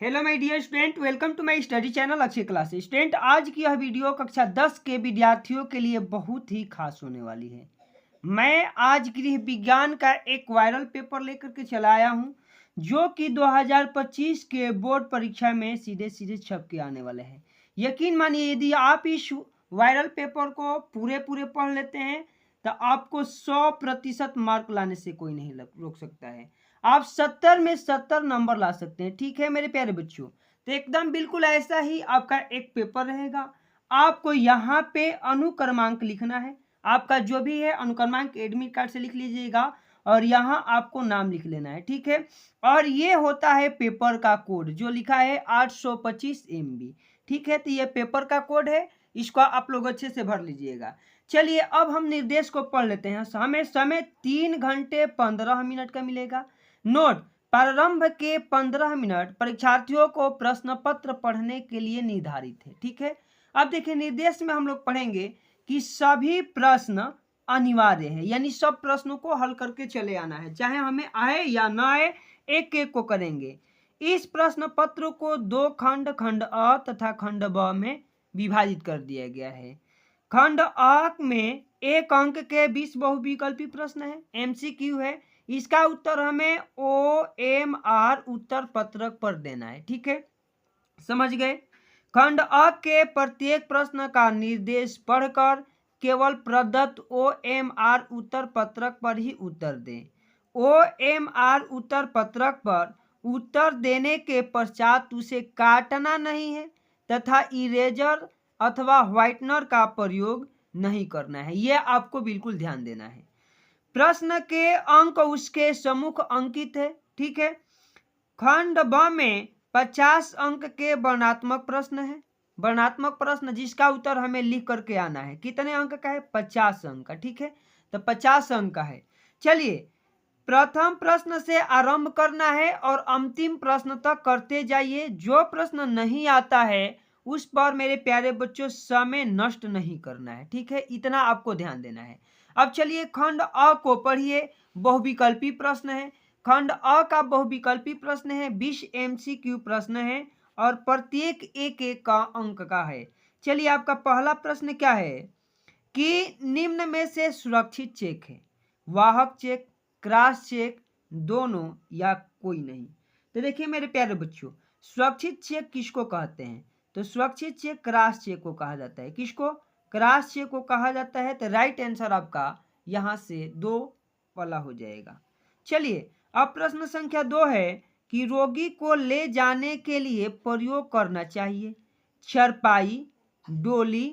Hello my dear student, welcome to my study channel Akshay classes. Student, आज की यह video कक्षा 10 के विद्यार्थियों के लिए बहुत ही खास होने वाली है। मैं आज गृह विज्ञान का एक वायरल पेपर लेकर के चला आया हूं, जो कि 2025 के बोर्ड परीक्षा में सीधे सीधे छप के आने वाले हैं। यकीन मानिए, यदि आप इस वायरल पेपर को पूरे पढ़ लेते हैं तो आपको 100% मार्क लाने से कोई नहीं रोक सकता है। आप 70 में 70 नंबर ला सकते हैं। ठीक है मेरे प्यारे बच्चों, तो एकदम बिल्कुल ऐसा ही आपका एक पेपर रहेगा। आपको यहाँ पे अनुक्रमांक लिखना है। आपका जो भी है अनुक्रमांक एडमिट कार्ड से लिख लीजिएगा और यहाँ आपको नाम लिख लेना है। ठीक है, और ये होता है पेपर का कोड जो लिखा है 825 MB। ठीक है, तो ये पेपर का कोड है, इसको आप लोग अच्छे से भर लीजिएगा। चलिए अब हम निर्देश को पढ़ लेते हैं। हमें समय 3 घंटे 15 मिनट का मिलेगा। नोट: प्रारंभ के 15 मिनट परीक्षार्थियों को प्रश्न पत्र पढ़ने के लिए निर्धारित है। ठीक है, अब देखिए निर्देश में हम लोग पढ़ेंगे कि सभी प्रश्न अनिवार्य है, यानी सब प्रश्नों को हल करके चले आना है, चाहे हमें आए या ना आए, एक एक को करेंगे। इस प्रश्न पत्र को 2 खंड, खंड अ तथा खंड ब में विभाजित कर दिया गया है। खंड अ में 1 अंक के 20 बहुविकल्पी प्रश्न है, MCQ है। इसका उत्तर हमें OMR उत्तर पत्रक पर देना है। ठीक है, समझ गए। खंड अ के प्रत्येक प्रश्न का निर्देश पढ़कर केवल प्रदत्त OMR उत्तर पत्रक पर ही उत्तर दें। OMR उत्तर पत्रक पर उत्तर देने के पश्चात उसे काटना नहीं है तथा इरेजर अथवा व्हाइटनर का प्रयोग नहीं करना है। यह आपको बिल्कुल ध्यान देना है। प्रश्न के अंक उसके सम्मुख अंकित है। ठीक है, खंड ब में 50 अंक के वर्णनात्मक प्रश्न है। वर्णनात्मक प्रश्न जिसका उत्तर हमें लिख करके आना है। कितने अंक का है? 50 अंक का। ठीक है, तो 50 अंक का है। चलिए प्रथम प्रश्न से आरंभ करना है और अंतिम प्रश्न तक करते जाइए। जो प्रश्न नहीं आता है उस पर मेरे प्यारे बच्चों समय नष्ट नहीं करना है। ठीक है, इतना आपको ध्यान देना है। अब चलिए खंड अ को पढ़िए। बहुविकल्पी प्रश्न है। खंड अ का बहुविकल्पी प्रश्न है, 20 MCQ प्रश्न है और प्रत्येक एक एक का अंक का है। चलिए आपका पहला प्रश्न क्या है कि निम्न में से सुरक्षित चेक है? वाहक चेक, क्रॉस चेक, दोनों या कोई नहीं? तो देखिए मेरे प्यारे बच्चों, सुरक्षित चेक किसको कहते हैं? तो सुरक्षित चेक क्रॉस चेक को कहा जाता है। किसको? क्रॉस चेक को कहा जाता है। तो राइट आंसर आपका यहाँ से 2 वाला हो जाएगा। चलिए अब प्रश्न संख्या 2 है कि रोगी को ले जाने के लिए प्रयोग करना चाहिए चारपाई, डोली,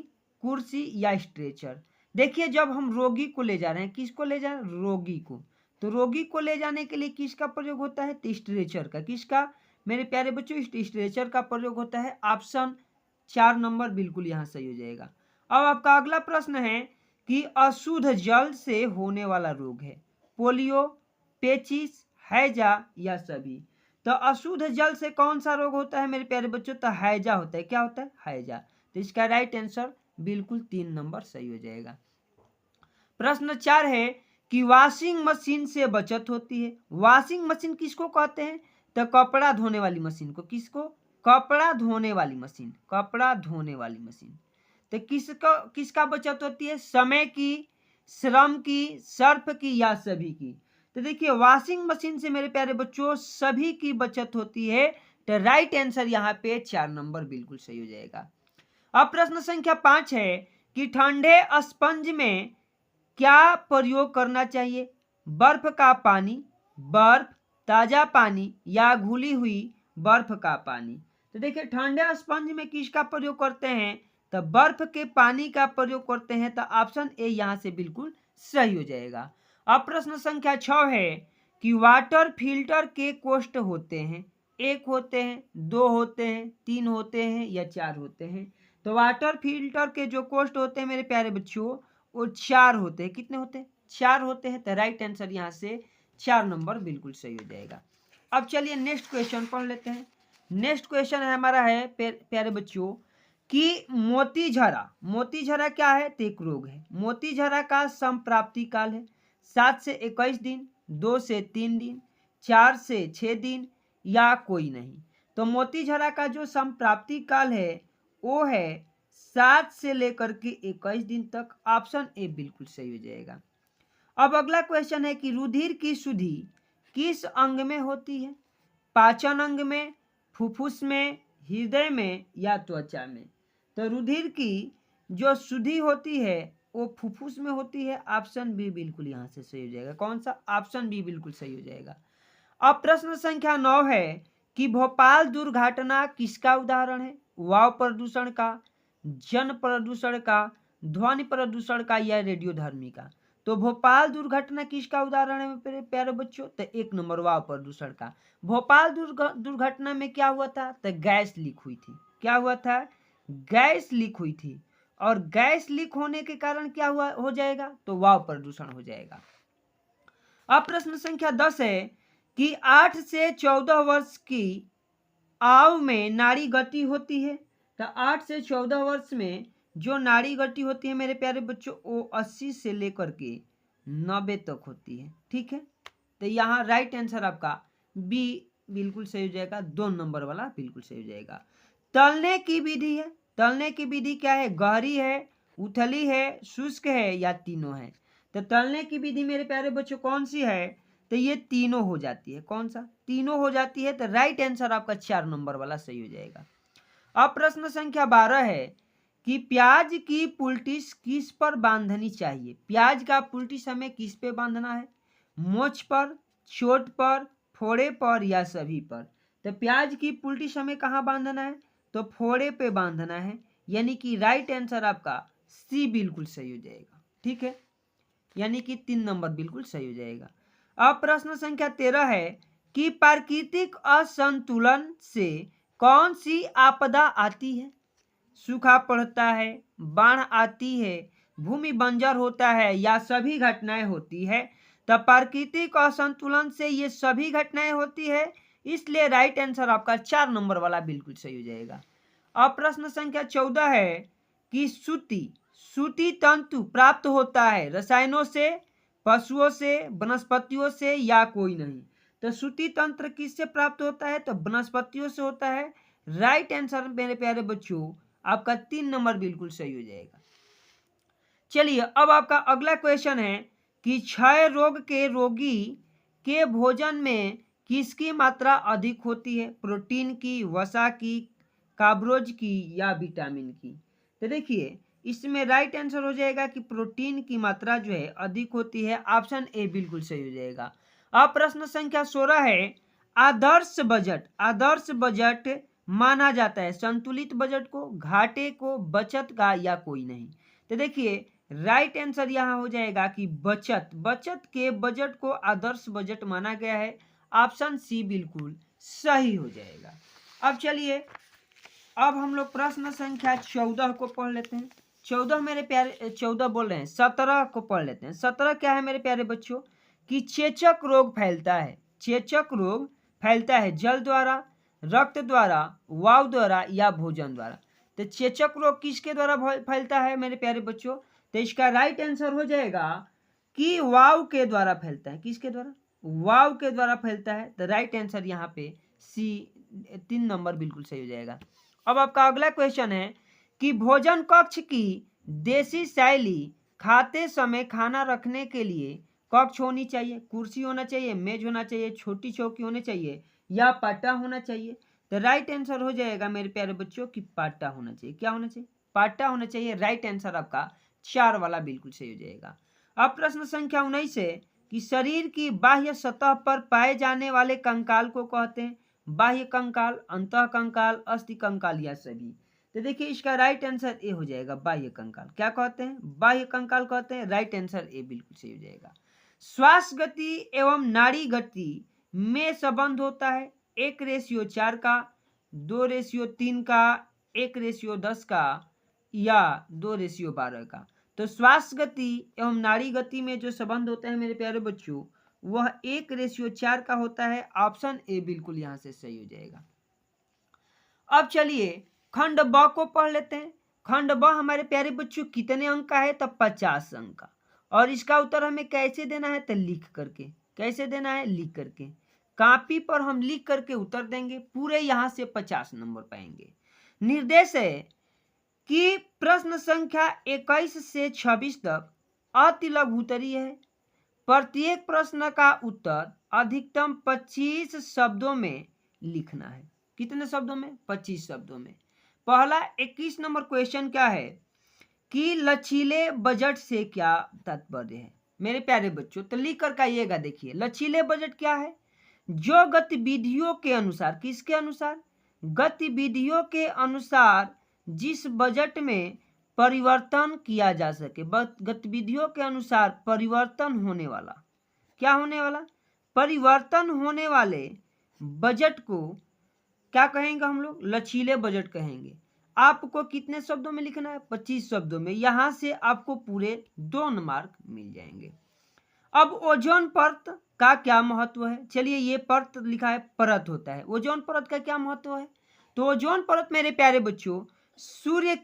कुर्सी या स्ट्रेचर। देखिए जब हम रोगी को ले जा रहे हैं, किसको ले जा रहे हैं? रोगी को। तो रोगी को ले जाने के लिए किसका प्रयोग होता है? तो स्ट्रेचर का। किसका मेरे प्यारे बच्चों? स्ट्रेचर का प्रयोग होता है। ऑप्शन 4 नंबर बिल्कुल यहाँ सही हो जाएगा। अब आपका अगला प्रश्न है कि अशुद्ध जल से होने वाला रोग है पोलियो, पेचिस, हैजा या सभी? तो अशुद्ध जल से कौन सा रोग होता है मेरे प्यारे बच्चों? तो हैजा होता है। क्या होता है? हैजा। तो इसका राइट आंसर बिल्कुल 3 नंबर सही हो जाएगा। प्रश्न 4 है कि वॉशिंग मशीन से बचत होती है। वॉशिंग मशीन किसको कहते हैं? तो कपड़ा धोने वाली मशीन को। किसको? कपड़ा धोने वाली मशीन। कपड़ा धोने वाली मशीन। तो किसका बचत होती है? समय की, श्रम की, सर्फ की या सभी की? तो देखिए वॉशिंग मशीन से मेरे प्यारे बच्चों सभी की बचत होती है। तो राइट आंसर यहाँ पे 4 नंबर बिल्कुल सही हो जाएगा। अब प्रश्न संख्या 5 है कि ठंडे स्पंज में क्या प्रयोग करना चाहिए? बर्फ का पानी, बर्फ, ताजा पानी या घुली हुई बर्फ का पानी? तो देखिए ठंडे स्पंज में किसका प्रयोग करते हैं? तो बर्फ के पानी का प्रयोग करते हैं। तो ऑप्शन ए यहाँ से बिल्कुल सही हो जाएगा। अब प्रश्न संख्या 6 है कि वाटर फिल्टर के कोष्ठ होते हैं? 1 होते हैं, 2 होते हैं, 3 होते हैं या 4 होते हैं? तो वाटर फिल्टर के जो कोष्ठ होते हैं मेरे प्यारे बच्चों वो 4 होते हैं। कितने होते हैं? 4 होते हैं। तो राइट आंसर यहाँ से 4 नंबर बिल्कुल सही हो जाएगा। अब चलिए नेक्स्ट क्वेश्चन पढ़ लेते हैं। नेक्स्ट क्वेश्चन है हमारा है प्यारे बच्चों कि मोतीझरा। मोतीझरा क्या है? तो एक रोग है। मोतीझरा का संप्राप्ति काल है 7 से 21 दिन, 2 से 3 दिन, 4 से 6 दिन या कोई नहीं? तो मोतीझरा का जो संप्राप्ति काल है वो है 7 से लेकर के 21 दिन तक। ऑप्शन ए बिल्कुल सही हो जाएगा। अब अगला क्वेश्चन है कि रुधिर की शुद्धि किस अंग में होती है? पाचन अंग में, फुफ्फुस में, हृदय में या त्वचा में? तो रुधिर की जो शुद्धि होती है वो फुफ्फुस में होती है। ऑप्शन बी बिल्कुल यहाँ से सही हो जाएगा। कौन सा? ऑप्शन बी बिल्कुल सही हो जाएगा। अब प्रश्न संख्या 9 है कि भोपाल दुर्घटना किसका उदाहरण है? वायु प्रदूषण का, जन प्रदूषण का, ध्वनि प्रदूषण का या रेडियोधर्मी का? तो भोपाल दुर्घटना किसका उदाहरण है मेरे प्यारे बच्चों? तो 1 नंबर वायु प्रदूषण का। भोपाल दुर्घटना में क्या हुआ था? तो गैस लीक हुई थी। क्या हुआ था? गैस लीक हुई थी। और गैस लीक होने के कारण क्या हुआ हो जाएगा? तो वायु प्रदूषण हो जाएगा। अब प्रश्न संख्या 10 है कि 8 से 14 वर्ष की आयु में नाड़ी गति होती है। तो 8 से 14 वर्ष में जो नाड़ी गति होती है मेरे प्यारे बच्चों वो 80 से लेकर के 90 तक होती है। ठीक है, तो यहाँ राइट आंसर आपका बी बिल्कुल सही हो जाएगा। 2 नंबर वाला बिल्कुल सही हो जाएगा। तलने की विधि है। तलने की विधि क्या है? गहरी है, उथली है, शुष्क है या तीनों है? तो तलने की विधि मेरे प्यारे बच्चों कौन सी है? तो ये तीनों हो जाती है। कौन सा? तीनों हो जाती है। तो राइट आंसर आपका 4 नंबर वाला सही हो जाएगा। अब प्रश्न संख्या 12 है कि प्याज की पुलटिस किस पर बांधनी चाहिए? प्याज का पुलटिस हमें किस पे बांधना है? मोछ पर, चोट पर, फोड़े पर या सभी पर? तो प्याज की पुलटिस हमें कहाँ बांधना है? तो फोड़े पे बांधना है। यानी कि राइट आंसर आपका सी बिल्कुल सही हो जाएगा। ठीक है, यानी कि 3 नंबर बिल्कुल सही हो जाएगा। अब प्रश्न संख्या 13 है कि प्राकृतिक असंतुलन से कौन सी आपदा आती है? सूखा पड़ता है, बाढ़ आती है, भूमि बंजर होता है या सभी घटनाएं होती है? तो प्राकृतिक असंतुलन से ये सभी घटनाएं होती है, इसलिए राइट आंसर आपका 4 नंबर वाला बिल्कुल सही हो जाएगा। अब प्रश्न संख्या 14 है कि सूती तंतु प्राप्त होता है रसायनों से, पशुओं से, वनस्पतियों से या कोई नहीं? तो सूती तंत्र किससे प्राप्त होता है? तो वनस्पतियों से होता है। राइट आंसर मेरे प्यारे बच्चों आपका 3 नंबर बिल्कुल सही हो जाएगा। चलिए अब आपका अगला क्वेश्चन है कि क्षय रोग के रोगी के भोजन में किसकी मात्रा अधिक होती है? प्रोटीन की, वसा की, कार्बोज की या विटामिन की? तो देखिए इसमें राइट आंसर हो जाएगा कि प्रोटीन की मात्रा जो है अधिक होती है। ऑप्शन ए बिल्कुल सही हो जाएगा। अब प्रश्न संख्या 16 है आदर्श बजट माना जाता है संतुलित बजट को, घाटे को, बचत का या कोई नहीं? तो देखिए राइट आंसर यहाँ हो जाएगा कि बचत के बजट को आदर्श बजट माना गया है। ऑप्शन सी बिल्कुल सही हो जाएगा। अब चलिए अब हम लोग प्रश्न संख्या 14 को पढ़ लेते हैं। 14 मेरे प्यारे 14 बोल रहे हैं 17 को पढ़ लेते हैं। 17 क्या है मेरे प्यारे बच्चों कि चेचक रोग फैलता है। चेचक रोग फैलता है जल द्वारा, रक्त द्वारा, वायु द्वारा या भोजन द्वारा? तो चेचक रोग किसके द्वारा फैलता है मेरे प्यारे बच्चों? तो इसका राइट आंसर हो जाएगा कि वायु के द्वारा फैलता है। किसके द्वारा? वायु के द्वारा फैलता है। तो राइट आंसर यहाँ पे सी 3 नंबर बिल्कुल सही हो जाएगा। अब आपका अगला क्वेश्चन है कि भोजन कक्ष की देसी शैली खाते समय खाना रखने के लिए कक्ष होनी चाहिए, कुर्सी होना चाहिए, मेज होना चाहिए, छोटी चौकी होनी चाहिए या पाटा होना चाहिए? तो राइट आंसर हो जाएगा मेरे प्यारे बच्चों कि पाटा होना चाहिए। क्या होना चाहिए? पाटा होना चाहिए। राइट आंसर आपका 4 वाला बिल्कुल सही हो जाएगा। अब प्रश्न संख्या 19 है कि शरीर की बाह्य सतह पर पाए जाने वाले कंकाल को कहते हैं बाह्य कंकाल, अंतः कंकाल, अस्थि कंकाल या सभी? तो देखिए इसका राइट आंसर ए हो जाएगा बाह्य कंकाल। क्या कहते हैं? बाह्य कंकाल कहते हैं। राइट आंसर ए बिल्कुल सही हो जाएगा। श्वास गति एवं नाड़ी गति में संबंध होता है 1:4 का, 2:3 का, 1:10 का या 2:12 का? तो श्वास गति एवं नाड़ी गति में जो संबंध होता है मेरे प्यारे बच्चों वह 1:4 का होता है। ऑप्शन ए बिल्कुल यहां से सही हो जाएगा। अब चलिए खंड ब को पढ़ लेते हैं। खंड ब हमारे प्यारे बच्चों कितने अंक का है? तो 50 अंक का। और इसका उत्तर हमें कैसे देना है? तो लिख करके। कैसे देना है? लिख करके। कॉपी पर हम लिख करके उत्तर देंगे, पूरे यहाँ से 50 नंबर पाएंगे। निर्देश है कि प्रश्न संख्या 21 से 26 तक अति लघु उत्तरीय है। प्रत्येक प्रश्न का उत्तर अधिकतम 25 शब्दों में लिखना है। कितने शब्दों में? 25 शब्दों में। पहला 21 नंबर क्वेश्चन क्या है कि लचीले बजट से क्या तात्पर्य है? मेरे प्यारे बच्चों, तो लिख कर आइएगा। देखिए, लचीले बजट क्या है? जो गतिविधियों के अनुसार, किसके अनुसार? गतिविधियों के अनुसार जिस बजट में परिवर्तन किया जा सके, गतिविधियों के अनुसार परिवर्तन होने वाला, क्या होने वाला? परिवर्तन होने वाले बजट को क्या कहेंगे हम लोग? लचीले बजट कहेंगे। आपको कितने शब्दों में लिखना है? 25 शब्दों में। यहां से आपको पूरे 2 मार्क मिल जाएंगे। अब ओजोन परत का क्या महत्व है? चलिए, ये परत लिखा है, परत होता है। ओजोन परत का क्या महत्व है? तो ओजोन परत मेरे प्यारे बच्चों सूर्य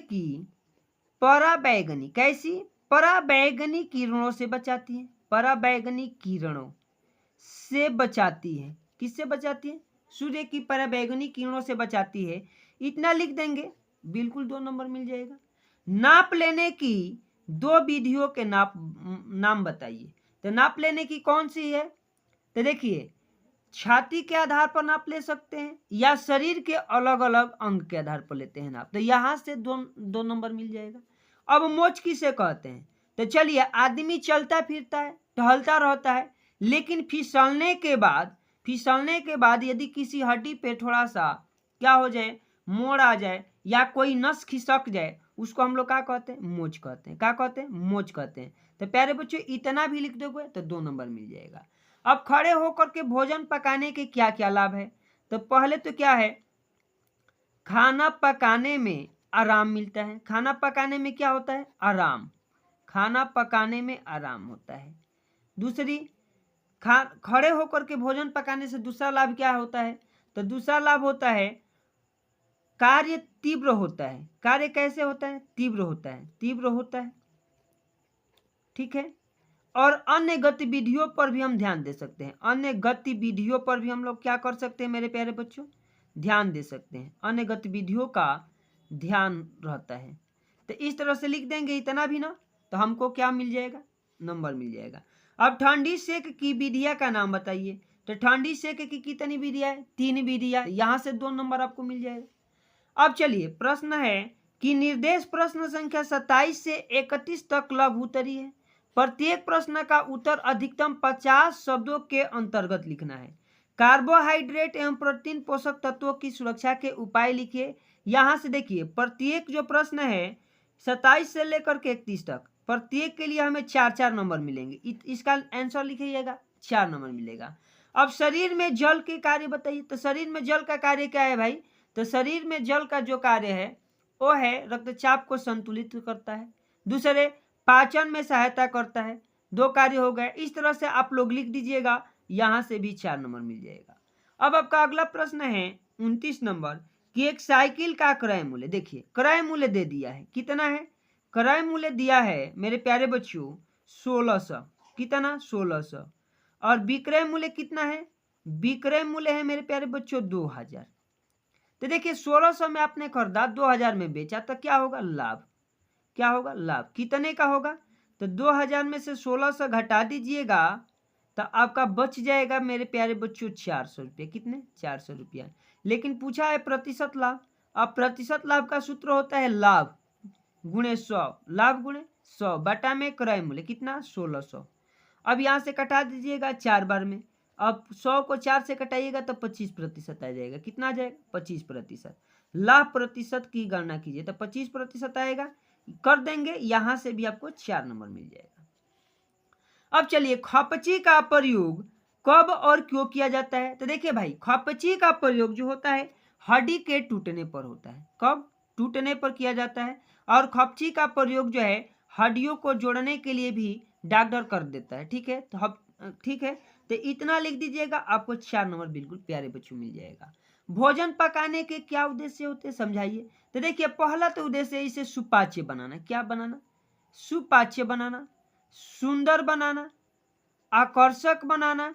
की पराबैंगनी, कैसी? पराबैंगनी किरणों से बचाती है। पराबैंगनी किरणों से बचाती है। किससे बचाती है? सूर्य की पराबैंगनी किरणों से बचाती है। इतना लिख देंगे, बिल्कुल 2 नंबर मिल जाएगा। नाप लेने की 2 विधियों के नाम बताइए। तो नाप लेने की कौन सी है? तो देखिए, छाती के आधार पर नाप ले सकते हैं या शरीर के अलग अलग अंग के आधार पर लेते हैं नाप। तो यहां से 2 नंबर मिल जाएगा। अब मोच किसे कहते हैं? तो चलिए, आदमी चलता फिरता है, टहलता रहता है, लेकिन फिसलने के बाद यदि किसी हड्डी पे थोड़ा सा क्या हो जाए, मोड़ आ जाए या कोई नस खिसक जाए, उसको हम लोग क्या कहते हैं? मोच कहते हैं। क्या कहते हैं? मोच कहते हैं। तो प्यारे बच्चों, इतना भी लिख दोगे तो 2 नंबर मिल जाएगा। अब खड़े होकर के भोजन पकाने के क्या क्या लाभ है? तो पहले तो क्या है, खाना पकाने में आराम मिलता है। खाना पकाने में क्या होता है? आराम। खाना पकाने में आराम होता है। दूसरी, खड़े होकर के भोजन पकाने से दूसरा लाभ क्या होता है? तो दूसरा लाभ होता है कार्य तीव्र होता है। कार्य कैसे होता है? तीव्र होता है। ठीक है। और अन्य गतिविधियों पर भी हम ध्यान दे सकते हैं। अन्य गतिविधियों पर भी हम लोग क्या कर सकते हैं मेरे प्यारे बच्चों? ध्यान दे सकते हैं। अन्य गतिविधियों का ध्यान रहता है। तो इस तरह से लिख देंगे इतना भी ना, तो हमको क्या मिल जाएगा? नंबर मिल जाएगा। अब ठंडी सेक की विधिया का नाम बताइए। तो ठंडी सेक की कितनी विधिया है? 3 विधिया। यहाँ से 2 नंबर आपको मिल जाएगा। अब चलिए, प्रश्न है कि निर्देश प्रश्न संख्या 27 से 31 तक लघु उत्तरीय है। प्रत्येक प्रश्न का उत्तर अधिकतम 50 शब्दों के अंतर्गत लिखना है। कार्बोहाइड्रेट एवं प्रोटीन पोषक तत्वों की सुरक्षा के उपाय लिखिए। यहां से देखिए, प्रत्येक जो प्रश्न है 27 से लेकर के 31 तक, प्रत्येक के लिए हमें 4-4 नंबर मिलेंगे। इसका आंसर लिखिएगा, 4 नंबर मिलेगा। अब शरीर में जल के कार्य बताइए। तो शरीर में जल का कार्य क्या है भाई? तो शरीर में जल का जो कार्य है वो है रक्तचाप को संतुलित करता है। दूसरे, पाचन में सहायता करता है। 2 कार्य हो गए। इस तरह से आप लोग लिख दीजिएगा, यहां से भी 4 नंबर मिल जाएगा। अब आपका अगला प्रश्न है 29 नंबर कि एक साइकिल का क्रय मूल्य। देखिए, क्रय मूल्य दे दिया है, कितना है? क्रय मूल्य दिया है मेरे प्यारे बच्चों 1600। कितना? 1600। और विक्रय मूल्य कितना है? विक्रय मूल्य है मेरे प्यारे बच्चों 2000। तो देखिए, 1600 में आपने खरीदा, 2000 में बेचा, तो क्या होगा? लाभ। क्या होगा? लाभ। कितने का होगा? तो 2000 में से 1600 घटा दीजिएगा तो आपका बच जाएगा मेरे प्यारे बच्चों 400 रुपये। कितने? 400 रुपया। लेकिन पूछा है प्रतिशत लाभ। अब प्रतिशत लाभ का सूत्र होता है लाभ गुणे 100। लाभ गुणे 100 बटा में क्रय मूल्य कितना? 1600। अब यहाँ से कटा दीजिएगा 4 बार में। अब 100 को 4 से कटाइएगा तो 25% आ जाएगा। कितना आ जाएगा? 25%। लाभ प्रतिशत की गणना कीजिए तो 25% आएगा। कर देंगे, यहां से भी आपको 4 नंबर मिल जाएगा। अब चलिए, खपची का प्रयोग कब और क्यों किया जाता है? तो देखिए भाई, खपची का प्रयोग जो होता है हड्डी के टूटने पर होता है। कब? टूटने पर किया जाता है। और खपची का प्रयोग जो है हड्डियों को जोड़ने के लिए भी डॉक्टर कर देता है। ठीक है, तो ठीक है, तो इतना लिख दीजिएगा, आपको 4 नंबर बिल्कुल प्यारे बच्चों मिल जाएगा। भोजन पकाने के क्या उद्देश्य होते हैं समझाइए। तो देखिए, पहला तो उद्देश्य है इसे सुपाच्य बनाना। क्या बनाना? सुपाच्य बनाना, सुंदर बनाना, आकर्षक बनाना,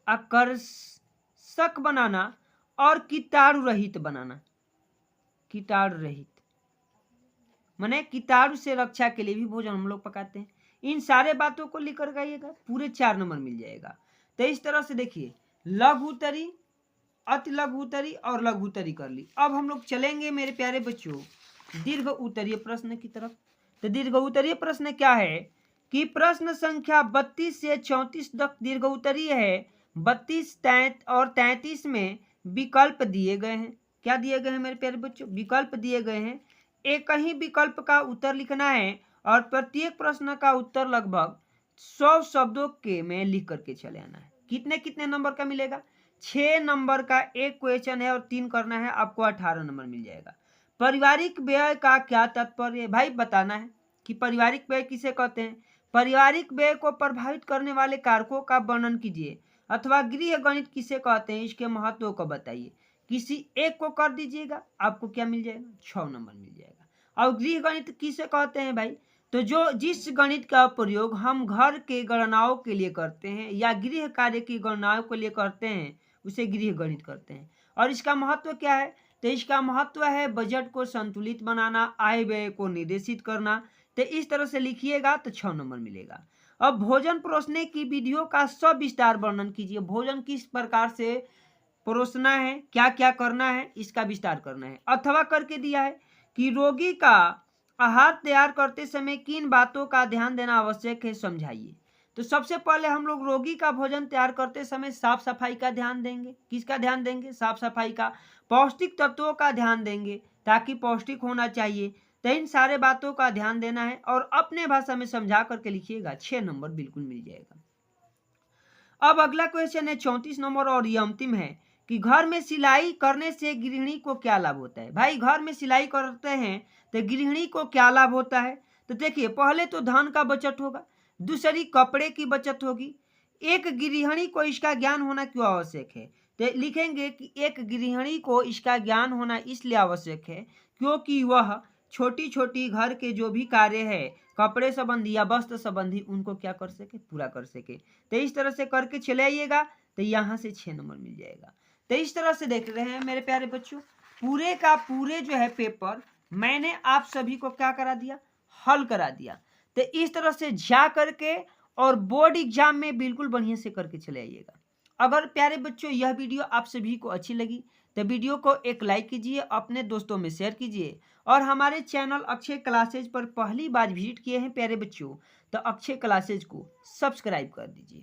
आकर्षक बनाना और कीटाणु रहित बनाना। कीटाणु रहित माने कीटाणु से रक्षा के लिए भी भोजन हम लोग पकाते हैं। इन सारे बातों को लिख कर गाइएगा, पूरे 4 नंबर मिल जाएगा। तो इस तरह से देखिए, लघु उत्तरी, अति लघु उत्तरी और लघु उत्तरी कर ली। अब हम लोग चलेंगे मेरे प्यारे बच्चों दीर्घ उत्तरीय प्रश्न की तरफ। तो दीर्घ उत्तरीय प्रश्न क्या है कि प्रश्न संख्या 32 से 34 तक दीर्घ उत्तरीय है। 32 और 33 में विकल्प दिए गए हैं। क्या दिए गए हैं मेरे प्यारे बच्चों? विकल्प दिए गए हैं। एक ही विकल्प का उत्तर लिखना है और प्रत्येक प्रश्न का उत्तर लगभग 100 शब्दों के में लिख करके चले आना है। कितने कितने नंबर का मिलेगा? 6 नंबर का एक क्वेश्चन है और 3 करना है, आपको 18 नंबर मिल जाएगा। पारिवारिक व्यय का क्या तात्पर्य है? भाई बताना है कि पारिवारिक व्यय किसे कहते हैं। पारिवारिक व्यय को प्रभावित करने वाले कारकों का वर्णन कीजिए, अथवा गृह गणित किसे कहते हैं, इसके महत्व को बताइए। किसी एक को कर दीजिएगा, आपको क्या मिल जाएगा? 6 नंबर मिल जाएगा। और गृह गणित किसे कहते हैं भाई? तो जो जिस गणित का प्रयोग हम घर के गणनाओं के लिए करते हैं या गृह कार्य की गणनाओं के लिए करते हैं, उसे गृह गणित करते हैं। और इसका महत्व क्या है? तो इसका महत्व है बजट को संतुलित बनाना, आय व्यय को निर्देशित करना। तो इस तरह से लिखिएगा तो 6 नंबर मिलेगा। अब भोजन परोसने की विधियों का सविस्तार वर्णन कीजिए। भोजन किस प्रकार से परोसना है, क्या क्या करना है, इसका विस्तार करना है। अथवा करके दिया है कि रोगी का आहार तैयार करते समय किन बातों का ध्यान देना आवश्यक है, समझाइए। तो सबसे पहले हम लोग रोगी का भोजन तैयार करते समय साफ सफाई का ध्यान देंगे। किसका ध्यान देंगे? साफ सफाई का। पौष्टिक तत्वों का ध्यान देंगे, ताकि पौष्टिक होना चाहिए। तो इन सारे बातों का ध्यान देना है और अपने भाषा में समझा करके लिखिएगा। 6 नंबर बिल्कुल मिल जाएगा। अब अगला क्वेश्चन है 34 नंबर और ये अंतिम है कि घर में सिलाई करने से गृहिणी को क्या लाभ होता है। भाई घर में सिलाई करते हैं तो गृहिणी को क्या लाभ होता है? तो देखिए, पहले तो धन का बचत होगा, दूसरी कपड़े की बचत होगी। एक गृहिणी को इसका ज्ञान होना क्यों आवश्यक है? तो लिखेंगे कि एक गृहिणी को इसका ज्ञान होना इसलिए आवश्यक है क्योंकि वह छोटी छोटी घर के जो भी कार्य है, कपड़े संबंधी या वस्त्र संबंधी, उनको क्या कर सके? पूरा कर सके। तो इस तरह से करके चले आइएगा, तो यहाँ से 6 नंबर मिल जाएगा। तो इस तरह से देख रहे हैं मेरे प्यारे बच्चों, पूरे का पूरे जो है पेपर मैंने आप सभी को क्या करा दिया? हल करा दिया। तो इस तरह से जा करके और बोर्ड एग्जाम में बिल्कुल बढ़िया से करके चले आइएगा। अगर प्यारे बच्चों यह वीडियो आप सभी को अच्छी लगी तो वीडियो को एक लाइक कीजिए, अपने दोस्तों में शेयर कीजिए, और हमारे चैनल अक्षय क्लासेज पर पहली बार विजिट किए हैं प्यारे बच्चों, तो अक्षय क्लासेज को सब्सक्राइब कर दीजिए।